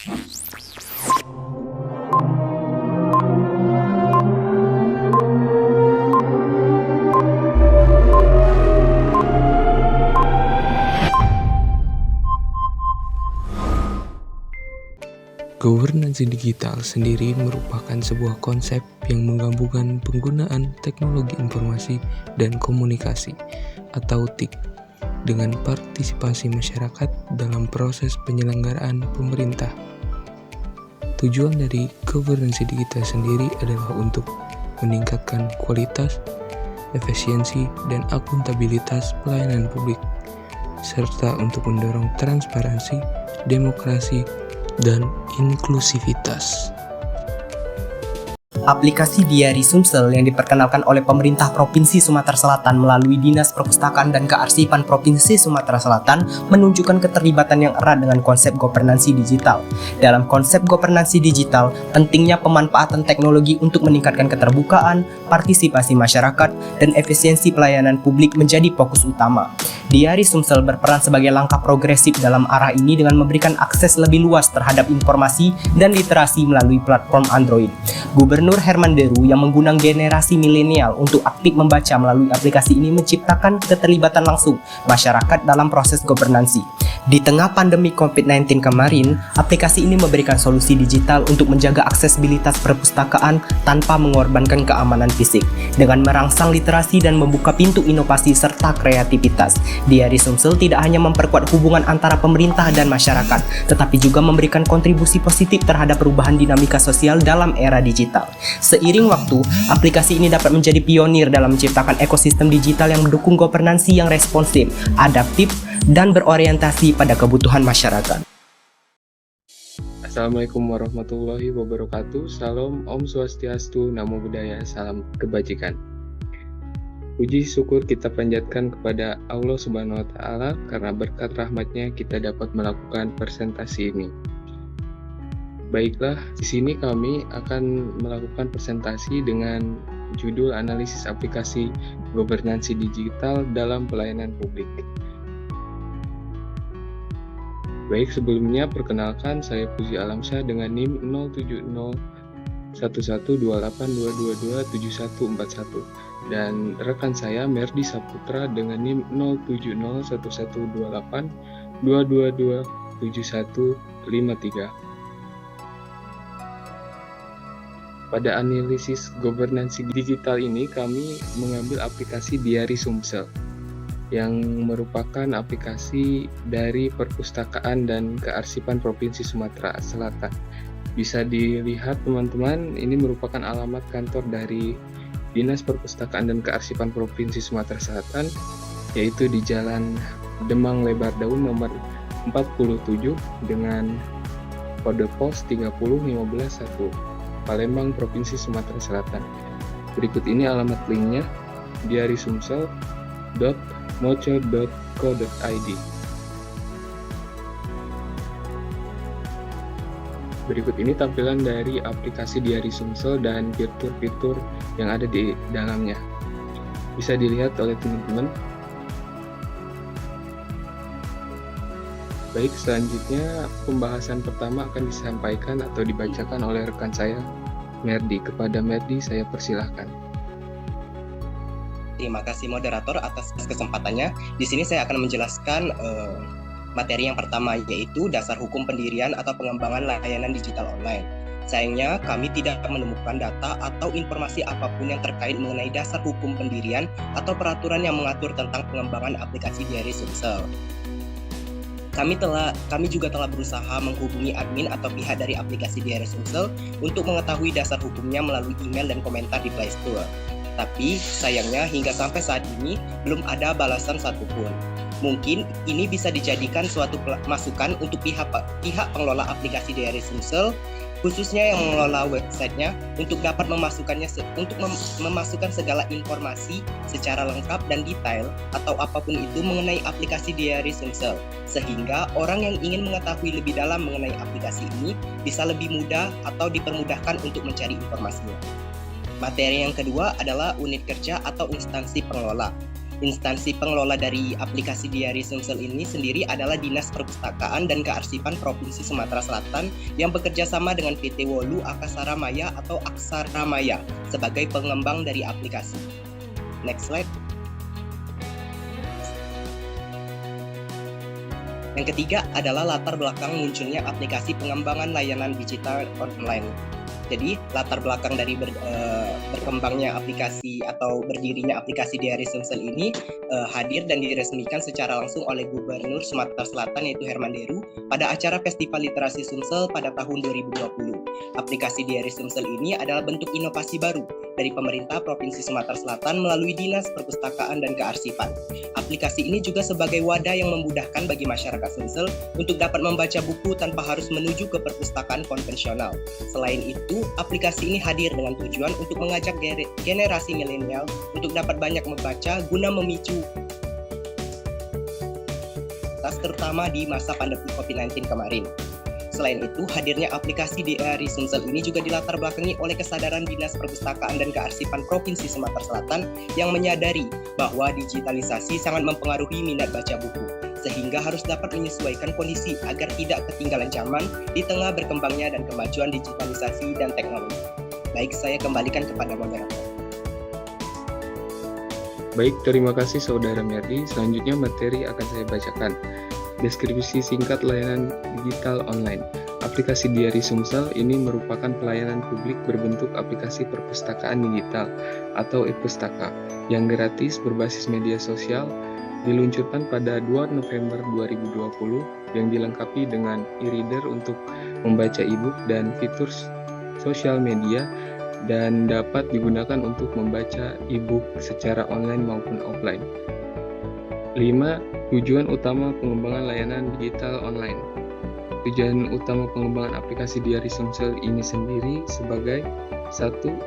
Governansi digital sendiri merupakan sebuah konsep yang menggabungkan penggunaan teknologi informasi dan komunikasi atau TIK dengan partisipasi masyarakat dalam proses penyelenggaraan pemerintah. Tujuan dari governansi digital sendiri adalah untuk meningkatkan kualitas, efisiensi, dan akuntabilitas pelayanan publik, serta untuk mendorong transparansi, demokrasi, dan inklusivitas. Aplikasi Diari Sumsel yang diperkenalkan oleh pemerintah Provinsi Sumatera Selatan melalui Dinas Perpustakaan dan Kearsipan Provinsi Sumatera Selatan menunjukkan keterlibatan yang erat dengan konsep governansi digital. Dalam konsep governansi digital, pentingnya pemanfaatan teknologi untuk meningkatkan keterbukaan, partisipasi masyarakat, dan efisiensi pelayanan publik menjadi fokus utama. Diari Sumsel berperan sebagai langkah progresif dalam arah ini dengan memberikan akses lebih luas terhadap informasi dan literasi melalui platform Android. Gubernur Herman Deru yang mengundang generasi milenial untuk aktif membaca melalui aplikasi ini menciptakan keterlibatan langsung masyarakat dalam proses governansi. Di tengah pandemi COVID-19 kemarin, aplikasi ini memberikan solusi digital untuk menjaga aksesibilitas perpustakaan tanpa mengorbankan keamanan fisik. Dengan merangsang literasi dan membuka pintu inovasi serta kreativitas, Diari Sumsel tidak hanya memperkuat hubungan antara pemerintah dan masyarakat, tetapi juga memberikan kontribusi positif terhadap perubahan dinamika sosial dalam era digital. Seiring waktu, aplikasi ini dapat menjadi pionir dalam menciptakan ekosistem digital yang mendukung governansi yang responsif, adaptif, dan berorientasi pada kebutuhan masyarakat. Assalamualaikum warahmatullahi wabarakatuh. Salam, Om Swastiastu, Namo Buddhaya, salam kebajikan. Puji syukur kita panjatkan kepada Allah Subhanahu wa Ta'ala karena berkat rahmatnya kita dapat melakukan presentasi ini. Baiklah, di sini kami akan melakukan presentasi dengan judul analisis aplikasi governansi digital dalam pelayanan publik. Baik, sebelumnya perkenalkan saya Puji Alamsyah dengan NIM 0701128222171 dan rekan saya Merdi Saputra dengan NIM 0701128222153. Pada analisis governansi digital ini kami mengambil aplikasi Diari Sumsel yang merupakan aplikasi dari Perpustakaan dan Kearsipan Provinsi Sumatera Selatan. Bisa dilihat teman-teman, ini merupakan alamat kantor dari Dinas Perpustakaan dan Kearsipan Provinsi Sumatera Selatan, yaitu di Jalan Demang Lebar Daun nomor 47 dengan kode pos 30151, Palembang, Provinsi Sumatera Selatan. Berikut ini alamat linknya, diarisumsel.moco.co.id. Berikut ini tampilan dari aplikasi Diari Sumsel dan fitur-fitur yang ada di dalamnya. Bisa dilihat oleh teman-teman. Baik, selanjutnya pembahasan pertama akan disampaikan atau dibacakan oleh rekan saya, Merdi. Kepada Merdi, saya persilahkan. Terima kasih moderator atas kesempatannya. Di sini saya akan menjelaskan materi yang pertama, yaitu dasar hukum pendirian atau pengembangan layanan digital online. Sayangnya kami tidak menemukan data atau informasi apapun yang terkait mengenai dasar hukum pendirian atau peraturan yang mengatur tentang pengembangan aplikasi Diari Sumsel. Kami juga telah berusaha menghubungi admin atau pihak dari aplikasi Diari Sumsel untuk mengetahui dasar hukumnya melalui email dan komentar di Play Store. Tapi sayangnya hingga sampai saat ini belum ada balasan satupun. Mungkin ini bisa dijadikan suatu masukan untuk pihak pengelola aplikasi Diari Sumsel, khususnya yang mengelola websitenya, untuk dapat memasukkan segala informasi secara lengkap dan detail atau apapun itu mengenai aplikasi Diari Sumsel, sehingga orang yang ingin mengetahui lebih dalam mengenai aplikasi ini bisa lebih mudah atau dipermudahkan untuk mencari informasinya. Materi yang kedua adalah unit kerja atau instansi pengelola. Instansi pengelola dari aplikasi Diari Sumsel ini sendiri adalah Dinas Perpustakaan dan Kearsipan Provinsi Sumatera Selatan yang bekerja sama dengan PT Wolu Akasara Maya atau Aksara Maya sebagai pengembang dari aplikasi. Next slide. Yang ketiga adalah latar belakang munculnya aplikasi pengembangan layanan digital online. Jadi latar belakang dari berkembangnya aplikasi atau berdirinya aplikasi Diari Sumsel ini hadir dan diresmikan secara langsung oleh Gubernur Sumatera Selatan yaitu Herman Deru pada acara Festival Literasi Sumsel pada tahun 2020. Aplikasi Diari Sumsel ini adalah bentuk inovasi baru dari pemerintah Provinsi Sumatera Selatan melalui Dinas Perpustakaan dan Kearsipan. Aplikasi ini juga sebagai wadah yang memudahkan bagi masyarakat Sumsel untuk dapat membaca buku tanpa harus menuju ke perpustakaan konvensional. Selain itu, aplikasi ini hadir dengan tujuan untuk mengajak generasi milenial untuk dapat banyak membaca guna memicu terutama di masa pandemi COVID-19 kemarin. Selain itu, hadirnya aplikasi Diari Sumsel ini juga dilatar belakangi oleh kesadaran Dinas Perpustakaan dan Kearsipan Provinsi Sumatera Selatan yang menyadari bahwa digitalisasi sangat mempengaruhi minat baca buku, sehingga harus dapat menyesuaikan kondisi agar tidak ketinggalan zaman di tengah berkembangnya dan kemajuan digitalisasi dan teknologi. Baik, saya kembalikan kepada moderator. Baik, terima kasih Saudara Merdi. Selanjutnya materi akan saya bacakan. Deskripsi singkat layanan digital online. Aplikasi Diari Sumsel ini merupakan pelayanan publik berbentuk aplikasi perpustakaan digital atau e-pustaka yang gratis berbasis media sosial, diluncurkan pada 2 November 2020 yang dilengkapi dengan e-reader untuk membaca e-book dan fitur sosial media dan dapat digunakan untuk membaca e-book secara online maupun offline. 5. Tujuan utama pengembangan layanan digital online. Tujuan utama pengembangan aplikasi Diari Sumsel ini sendiri sebagai 1.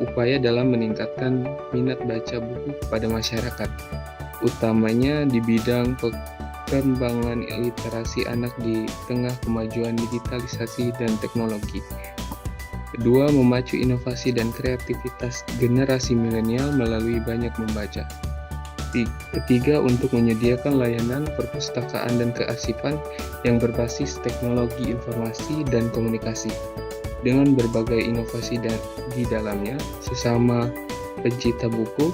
Upaya dalam meningkatkan minat baca buku kepada masyarakat, utamanya di bidang perkembangan literasi anak di tengah kemajuan digitalisasi dan teknologi. Kedua, memacu inovasi dan kreativitas generasi milenial melalui banyak membaca. Ketiga, untuk menyediakan layanan perpustakaan dan kearsipan yang berbasis teknologi informasi dan komunikasi dengan berbagai inovasi di dalamnya, sesama pencinta buku,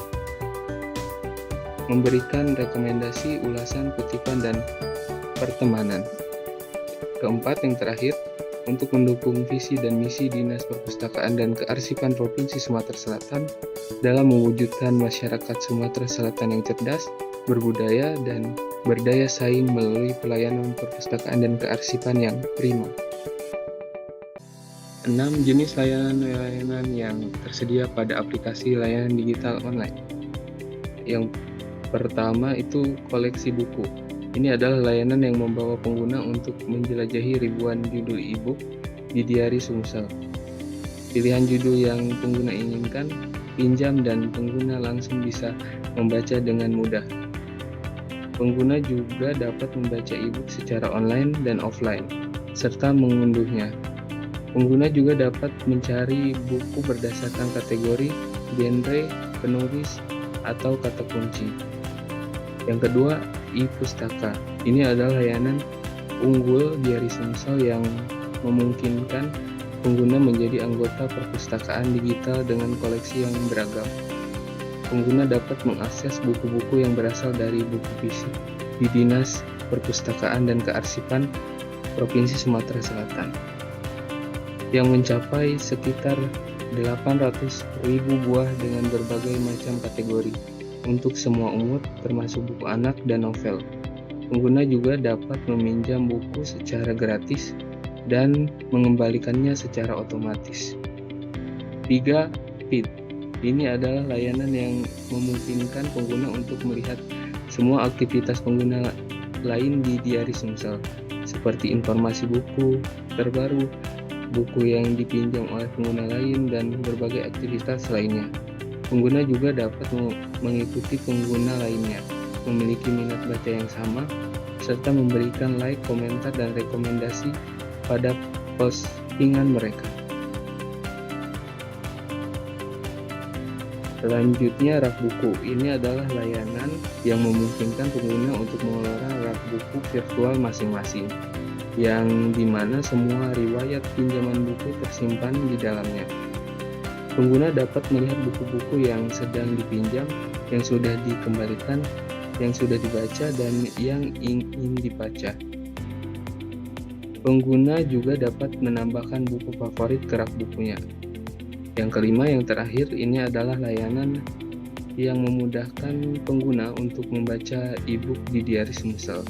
memberikan rekomendasi, ulasan, kutipan, dan pertemanan. Keempat, yang terakhir, untuk mendukung visi dan misi Dinas Perpustakaan dan Kearsipan Provinsi Sumatera Selatan dalam mewujudkan masyarakat Sumatera Selatan yang cerdas, berbudaya, dan berdaya saing melalui pelayanan perpustakaan dan kearsipan yang prima. 6. Jenis layanan-layanan yang tersedia pada aplikasi layanan digital online. Yang pertama itu koleksi buku. Ini adalah layanan yang membawa pengguna untuk menjelajahi ribuan judul e-book di Diari Sumsel. Pilihan judul yang pengguna inginkan, pinjam, dan pengguna langsung bisa membaca dengan mudah. Pengguna juga dapat membaca e-book secara online dan offline, serta mengunduhnya. Pengguna juga dapat mencari buku berdasarkan kategori, genre, penulis, atau kata kunci. Yang kedua, e-pustaka. Ini adalah layanan unggul Diari Sumsel yang memungkinkan pengguna menjadi anggota perpustakaan digital dengan koleksi yang beragam. Pengguna dapat mengakses buku-buku yang berasal dari buku fisik di Dinas Perpustakaan dan Kearsipan Provinsi Sumatera Selatan yang mencapai sekitar 800.000 buah dengan berbagai macam kategori untuk semua umur, termasuk buku anak dan novel. Pengguna juga dapat meminjam buku secara gratis dan mengembalikannya secara otomatis. 3. Feed. Ini adalah layanan yang memungkinkan pengguna untuk melihat semua aktivitas pengguna lain di Diari Sumsel, seperti informasi buku terbaru, buku yang dipinjam oleh pengguna lain, dan berbagai aktivitas lainnya. Pengguna juga dapat mengikuti pengguna lainnya, memiliki minat baca yang sama, serta memberikan like, komentar, dan rekomendasi pada postingan mereka. Selanjutnya, rak buku. Ini adalah layanan yang memungkinkan pengguna untuk mengelola rak buku virtual masing-masing, yang dimana semua riwayat pinjaman buku tersimpan di dalamnya. Pengguna dapat melihat buku-buku yang sedang dipinjam, yang sudah dikembalikan, yang sudah dibaca, dan yang ingin dibaca. Pengguna juga dapat menambahkan buku favorit ke rak bukunya. Yang kelima, yang terakhir, ini adalah layanan yang memudahkan pengguna untuk membaca e-book di Diari Sumsel.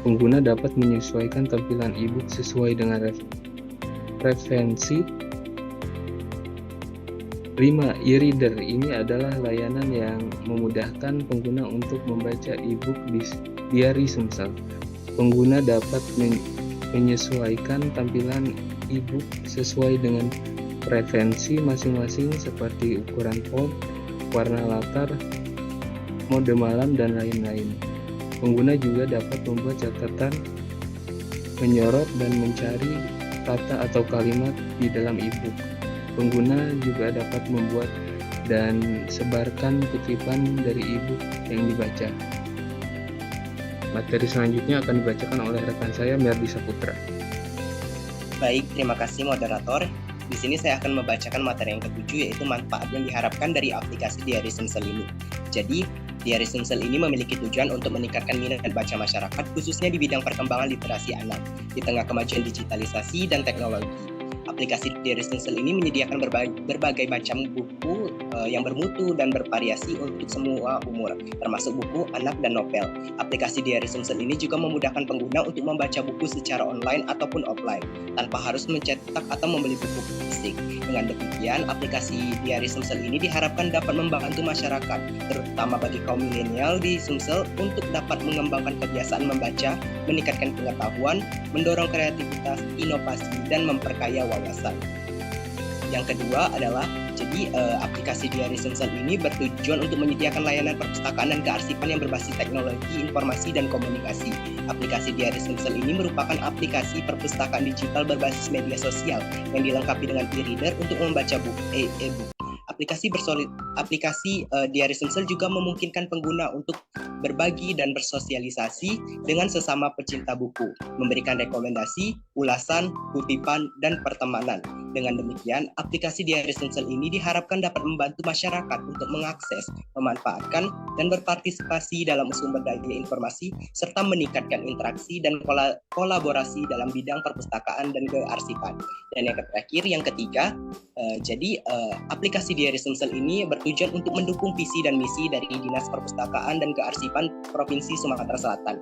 Pengguna dapat menyesuaikan tampilan e-book sesuai dengan preferensi. 5. E-reader. Ini adalah layanan yang memudahkan pengguna untuk membaca e-book di Diari Sumsel. Pengguna dapat menyesuaikan tampilan e-book sesuai dengan preferensi masing-masing seperti ukuran font, warna latar, mode malam, dan lain-lain. Pengguna juga dapat membuat catatan, menyorot, dan mencari kata atau kalimat di dalam e-book. Pengguna juga dapat membuat dan sebarkan kutipan dari e-book yang dibaca. Materi selanjutnya akan dibacakan oleh rekan saya, Merdi Saputra. Baik, terima kasih moderator. Di sini saya akan membacakan materi yang ketujuh, yaitu manfaat yang diharapkan dari aplikasi Diari Sumsel ini. Jadi, Diari Sumsel ini memiliki tujuan untuk meningkatkan minat baca masyarakat, khususnya di bidang perkembangan literasi anak, di tengah kemajuan digitalisasi dan teknologi. Aplikasi Diari Sumsel ini menyediakan berbagai macam buku yang bermutu dan bervariasi untuk semua umur, termasuk buku anak dan novel. Aplikasi Diari Sumsel ini juga memudahkan pengguna untuk membaca buku secara online ataupun offline, tanpa harus mencetak atau membeli buku fisik. Dengan demikian, aplikasi Diari Sumsel ini diharapkan dapat membantu masyarakat, terutama bagi kaum milenial di Sumsel, untuk dapat mengembangkan kebiasaan membaca, meningkatkan pengetahuan, mendorong kreativitas, inovasi, dan memperkaya wawasan. Yang kedua adalah, aplikasi Diari Sumsel ini bertujuan untuk menyediakan layanan perpustakaan dan kearsipan yang berbasis teknologi, informasi, dan komunikasi. Aplikasi Diari Sumsel ini merupakan aplikasi perpustakaan digital berbasis media sosial yang dilengkapi dengan e-reader untuk membaca buku e-book. Aplikasi Diari Sumsel juga memungkinkan pengguna untuk berbagi dan bersosialisasi dengan sesama pecinta buku, memberikan rekomendasi, ulasan, kutipan, dan pertemanan. Dengan demikian, aplikasi Diari Sumsel ini diharapkan dapat membantu masyarakat untuk mengakses, memanfaatkan, dan berpartisipasi dalam sumber daya informasi, serta meningkatkan interaksi dan kolaborasi dalam bidang perpustakaan dan kearsipan. Dan yang terakhir, yang ketiga, aplikasi Diari Sumsel ini bertujuan untuk mendukung visi dan misi dari Dinas Perpustakaan dan Kearsipan Provinsi Sumatera Selatan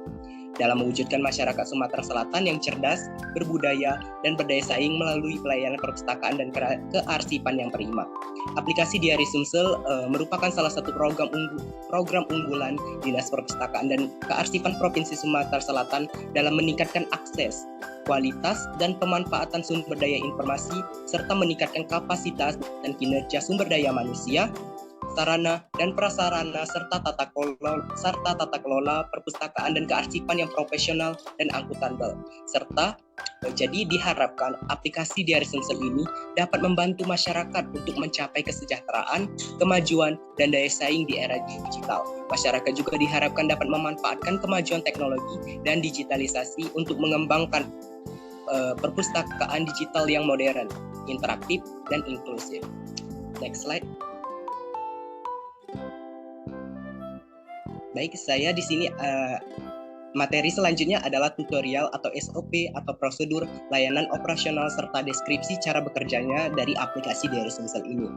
dalam mewujudkan masyarakat Sumatera Selatan yang cerdas, berbudaya, dan berdaya saing melalui pelayanan perpustakaan dan kearsipan yang prima. Aplikasi Diari Sumsel merupakan salah satu program unggulan Dinas Perpustakaan dan Kearsipan Provinsi Sumatera Selatan dalam meningkatkan akses, kualitas, dan pemanfaatan sumber daya informasi, serta meningkatkan kapasitas dan kinerja sumber daya manusia, sarana dan prasarana, serta tata kelola perpustakaan dan kearsipan yang profesional dan akuntabel. Serta jadi diharapkan aplikasi Diari Sumsel ini dapat membantu masyarakat untuk mencapai kesejahteraan, kemajuan, dan daya saing di era digital. Masyarakat juga diharapkan dapat memanfaatkan kemajuan teknologi dan digitalisasi untuk mengembangkan perpustakaan digital yang modern, interaktif, dan inklusif. Next slide. Baik, saya di sini materi selanjutnya adalah tutorial atau SOP atau prosedur layanan operasional serta deskripsi cara bekerjanya dari aplikasi Diari Sumsel ini.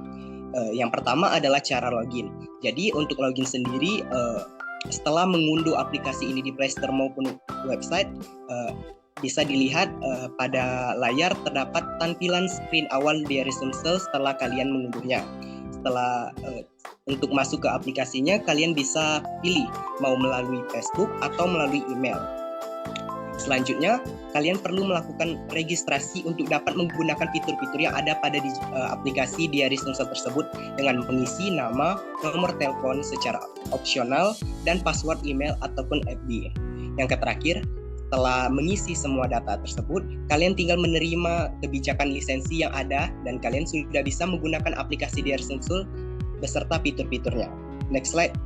Yang pertama adalah cara login. Jadi untuk login sendiri, setelah mengunduh aplikasi ini di Play Store maupun website, bisa dilihat pada layar terdapat tampilan screen awal Diari Sumsel setelah kalian mengunduhnya. Setelah untuk masuk ke aplikasinya, kalian bisa pilih mau melalui Facebook atau melalui email. Selanjutnya, kalian perlu melakukan registrasi untuk dapat menggunakan fitur-fitur yang ada pada aplikasi Diari Sumsel tersebut dengan mengisi nama, nomor telepon secara opsional, dan password email ataupun FB. Yang terakhir, setelah mengisi semua data tersebut, kalian tinggal menerima kebijakan lisensi yang ada dan kalian sudah bisa menggunakan aplikasi Diari Sumsel beserta fitur-fiturnya. Next slide.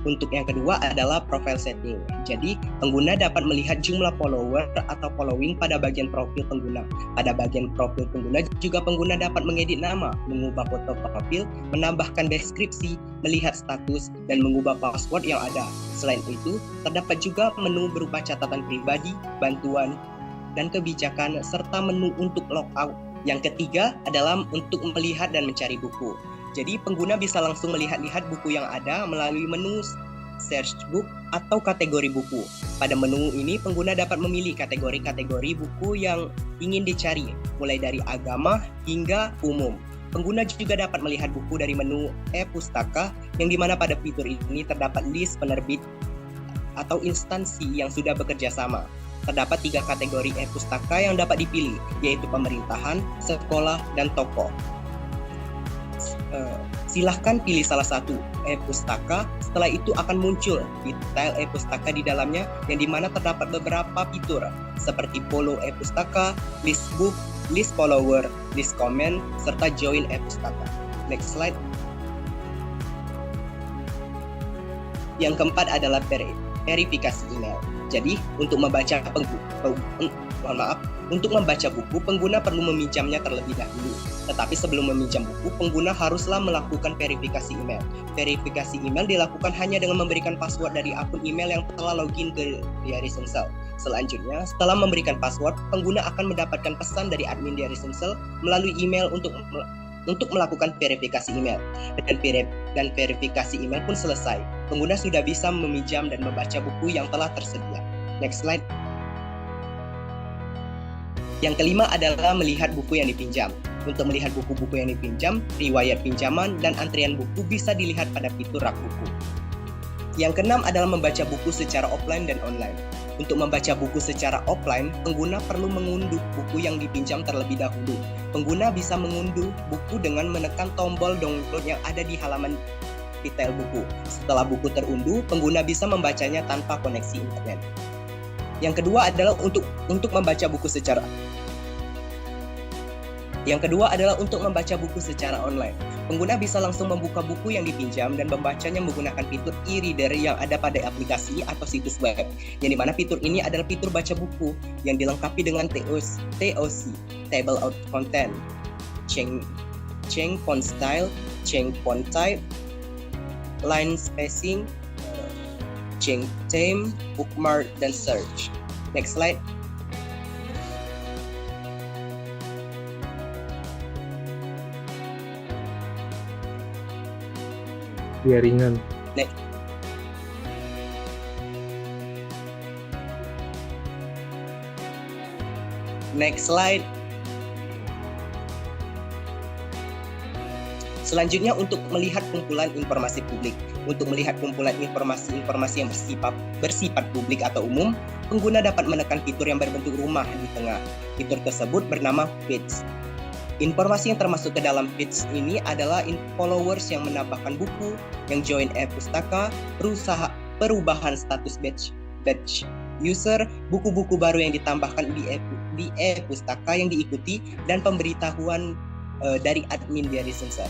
Untuk yang kedua adalah profile setting. Jadi, pengguna dapat melihat jumlah follower atau following pada bagian profil pengguna. Pada bagian profil pengguna juga pengguna dapat mengedit nama, mengubah foto profil, menambahkan deskripsi, melihat status, dan mengubah password yang ada. Selain itu, terdapat juga menu berupa catatan pribadi, bantuan, dan kebijakan, serta menu untuk logout. Yang ketiga adalah untuk melihat dan mencari buku. Jadi pengguna bisa langsung melihat-lihat buku yang ada melalui menu search book atau kategori buku. Pada menu ini pengguna dapat memilih kategori-kategori buku yang ingin dicari, mulai dari agama hingga umum. Pengguna juga dapat melihat buku dari menu e-pustaka, yang dimana pada fitur ini terdapat list penerbit atau instansi yang sudah bekerja sama. Terdapat 3 kategori e-pustaka yang dapat dipilih, yaitu pemerintahan, sekolah, dan toko. Silahkan pilih salah satu e-pustaka. Setelah itu akan muncul detail e-pustaka di dalamnya, yang dimana terdapat beberapa fitur seperti follow e-pustaka, list book, list follower, list comment, serta join e-pustaka. Next slide. Yang keempat adalah verifikasi email. Jadi untuk membaca buku, pengguna perlu meminjamnya terlebih dahulu. Tetapi sebelum meminjam buku, pengguna haruslah melakukan verifikasi email. Verifikasi email dilakukan hanya dengan memberikan password dari akun email yang telah login ke Diary Sumsel. Selanjutnya, setelah memberikan password, pengguna akan mendapatkan pesan dari admin Diary Sumsel melalui email untuk melakukan verifikasi email. Dan verifikasi email pun selesai. Pengguna sudah bisa meminjam dan membaca buku yang telah tersedia. Next slide. Yang kelima adalah melihat buku yang dipinjam. Untuk melihat buku-buku yang dipinjam, riwayat pinjaman, dan antrian buku bisa dilihat pada fitur rak buku. Yang keenam adalah membaca buku secara offline dan online. Untuk membaca buku secara offline, pengguna perlu mengunduh buku yang dipinjam terlebih dahulu. Pengguna bisa mengunduh buku dengan menekan tombol download yang ada di halaman detail buku. Setelah buku terunduh, pengguna bisa membacanya tanpa koneksi internet. Yang kedua adalah untuk membaca buku secara online. Pengguna bisa langsung membuka buku yang dipinjam dan membacanya menggunakan fitur e-reader yang ada pada aplikasi atau situs web. Yang dimana fitur ini adalah fitur baca buku yang dilengkapi dengan TOC, Table of Content, change font style, change font type, line spacing, change theme, bookmark, dan search. Next slide. Jaringan. Next slide. Selanjutnya untuk melihat kumpulan informasi publik. Untuk melihat kumpulan informasi yang bersifat publik atau umum, pengguna dapat menekan fitur yang berbentuk rumah di tengah. Fitur tersebut bernama feeds. Informasi yang termasuk ke dalam feeds ini adalah followers yang menambahkan buku, yang join e-pustaka, perubahan status batch user, buku-buku baru yang ditambahkan di e-pustaka yang diikuti, dan pemberitahuan dari admin Diary Sumsel.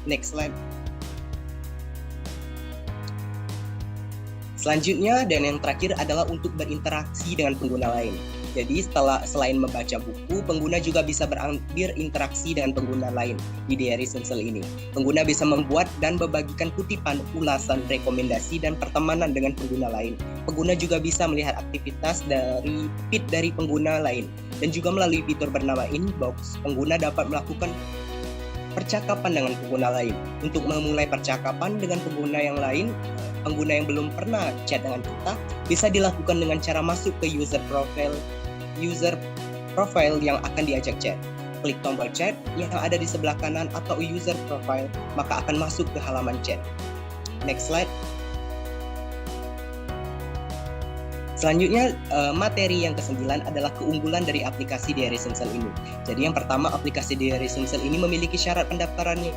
Next slide. Selanjutnya dan yang terakhir adalah untuk berinteraksi dengan pengguna lain. Jadi selain membaca buku, pengguna juga bisa berinteraksi dengan pengguna lain di Diary Sumsel ini. Pengguna bisa membuat dan membagikan kutipan, ulasan, rekomendasi, dan pertemanan dengan pengguna lain. Pengguna juga bisa melihat aktivitas dari feed dari pengguna lain. Dan juga melalui fitur bernama Inbox, pengguna dapat melakukan percakapan dengan pengguna lain. Untuk memulai percakapan dengan pengguna yang lain, pengguna yang belum pernah chat dengan kita, bisa dilakukan dengan cara masuk ke user profile yang akan diajak chat. Klik tombol chat yang ada di sebelah kanan atau user profile, maka akan masuk ke halaman chat. Next slide. Selanjutnya, materi yang ke-9 adalah keunggulan dari aplikasi Diary Sumsel ini. Jadi yang pertama, aplikasi Diary Sumsel ini memiliki syarat pendaftarannya.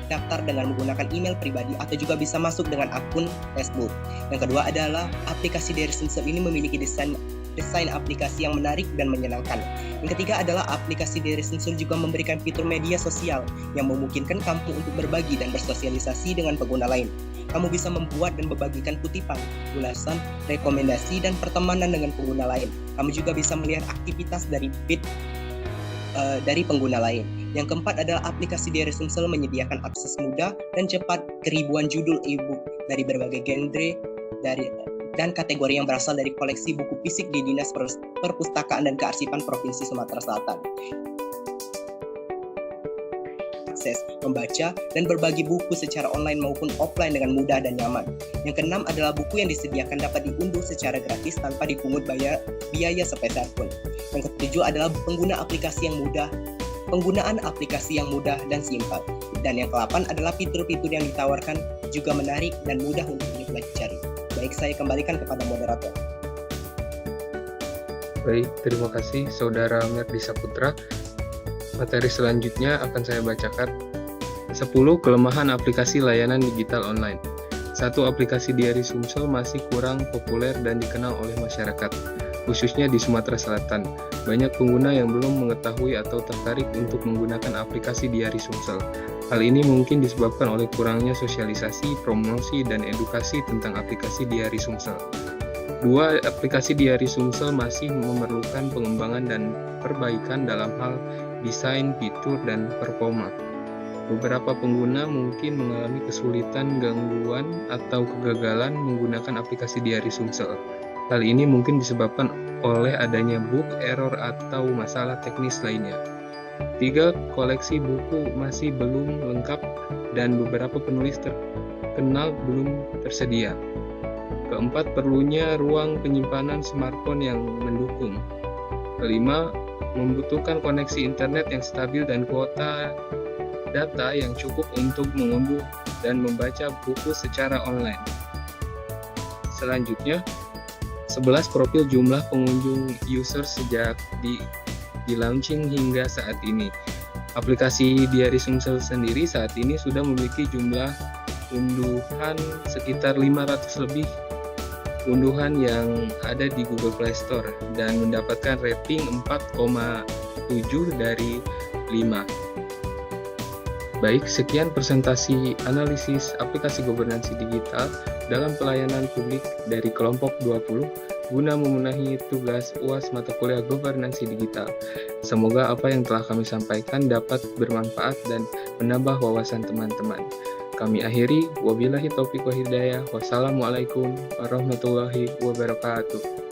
Daftar dengan menggunakan email pribadi atau juga bisa masuk dengan akun Facebook. Yang kedua adalah aplikasi Diary Sumsel ini memiliki desain desain aplikasi yang menarik dan menyenangkan. Yang ketiga adalah aplikasi dari Sumsel juga memberikan fitur media sosial yang memungkinkan kamu untuk berbagi dan bersosialisasi dengan pengguna lain. Kamu bisa membuat dan membagikan kutipan, ulasan, rekomendasi, dan pertemanan dengan pengguna lain. Kamu juga bisa melihat aktivitas dari feed dari pengguna lain. Yang keempat adalah aplikasi dari Sumsel menyediakan akses mudah dan cepat ke ribuan judul e-book dari berbagai genre dan kategori yang berasal dari koleksi buku fisik di Dinas Perpustakaan dan Kearsipan Provinsi Sumatera Selatan. Akses, membaca, dan berbagi buku secara online maupun offline dengan mudah dan nyaman. Yang keenam adalah buku yang disediakan dapat diunduh secara gratis tanpa dipungut biaya sepeser pun. Yang ketujuh adalah penggunaan aplikasi yang mudah dan simpel. Dan yang ke-8 adalah fitur-fitur yang ditawarkan juga menarik dan mudah untuk dipelajari. Baik, saya kembalikan kepada moderator. Baik, terima kasih Saudara Merdi Saputra. Materi selanjutnya akan saya bacakan. 10 kelemahan aplikasi layanan digital online. 1. Aplikasi Diari Sumsel masih kurang populer dan dikenal oleh masyarakat, khususnya di Sumatera Selatan. Banyak pengguna yang belum mengetahui atau tertarik untuk menggunakan aplikasi Diari Sumsel. Hal ini mungkin disebabkan oleh kurangnya sosialisasi, promosi, dan edukasi tentang aplikasi Diari Sumsel. 2. Aplikasi Diari Sumsel masih memerlukan pengembangan dan perbaikan dalam hal desain, fitur, dan performa. Beberapa pengguna mungkin mengalami kesulitan, gangguan, atau kegagalan menggunakan aplikasi Diari Sumsel. Hal ini mungkin disebabkan oleh adanya bug, error, atau masalah teknis lainnya. 3. Koleksi buku masih belum lengkap dan beberapa penulis terkenal belum tersedia. 4. Perlunya ruang penyimpanan smartphone yang mendukung. 5. Membutuhkan koneksi internet yang stabil dan kuota data yang cukup untuk mengunduh dan membaca buku secara online. Selanjutnya, 11 profil jumlah pengunjung user sejak di launching hingga saat ini. Aplikasi Diari Sumsel sendiri saat ini sudah memiliki jumlah unduhan sekitar 500 lebih unduhan yang ada di Google Play Store dan mendapatkan rating 4,7 dari 5. Baik, sekian presentasi analisis aplikasi governansi digital dalam pelayanan publik dari kelompok 20 guna memenuhi tugas UAS mata kuliah governansi digital. Semoga apa yang telah kami sampaikan dapat bermanfaat dan menambah wawasan teman-teman. Kami akhiri, wabillahi taufiq wa hidayah. Wassalamualaikum warahmatullahi wabarakatuh.